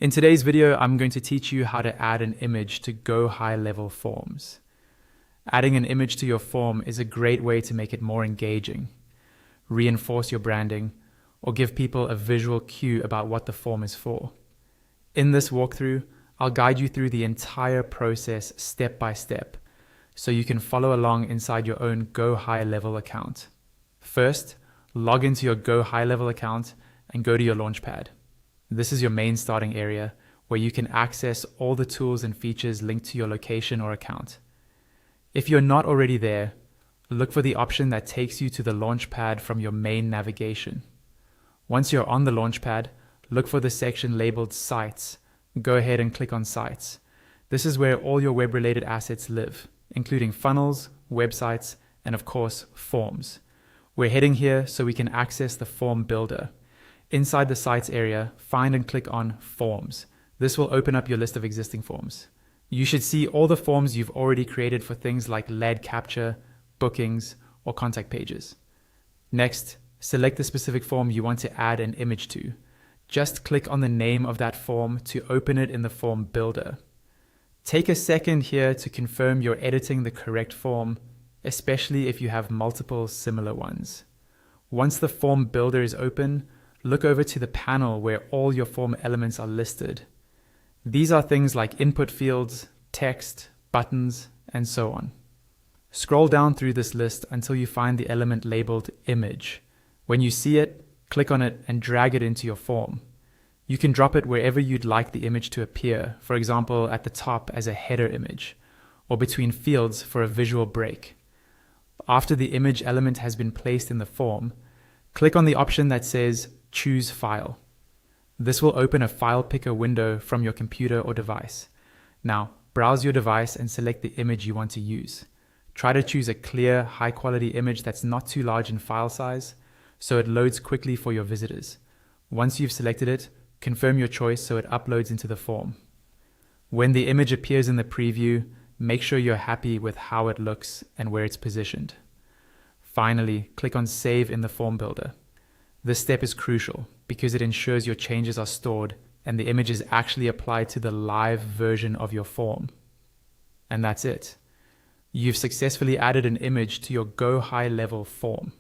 In today's video, I'm going to teach you how to add an image to GoHighLevel forms. Adding an image to your form is a great way to make it more engaging, reinforce your branding, or give people a visual cue about what the form is for. In this walkthrough, I'll guide you through the entire process step by step, so you can follow along inside your own GoHighLevel account. First, log into your GoHighLevel account and go to your Launchpad. This is your main starting area where you can access all the tools and features linked to your location or account. If you're not already there, look for the option that takes you to the Launchpad from your main navigation. Once you're on the Launchpad, look for the section labeled Sites. Go ahead and click on Sites. This is where all your web-related assets live, including funnels, websites, and of course, forms. We're heading here so we can access the form builder. Inside the Sites area, find and click on Forms. This will open up your list of existing forms. You should see all the forms you've already created for things like lead capture, bookings, or contact pages. Next, select the specific form you want to add an image to. Just click on the name of that form to open it in the form builder. Take a second here to confirm you're editing the correct form, especially if you have multiple similar ones. Once the form builder is open, look over to the panel where all your form elements are listed. These are things like input fields, text, buttons, and so on. Scroll down through this list until you find the element labeled Image. When you see it, click on it and drag it into your form. You can drop it wherever you'd like the image to appear, for example at the top as a header image, or between fields for a visual break. After the image element has been placed in the form, click on the option that says Choose File. This will open a file picker window from your computer or device. Now, browse your device and select the image you want to use. Try to choose a clear, high-quality image that's not too large in file size, so it loads quickly for your visitors. Once you've selected it, confirm your choice so it uploads into the form. When the image appears in the preview, make sure you're happy with how it looks and where it's positioned. Finally, click on Save in the Form Builder. This step is crucial because it ensures your changes are stored and the image is actually applied to the live version of your form. And that's it. You've successfully added an image to your GoHighLevel form.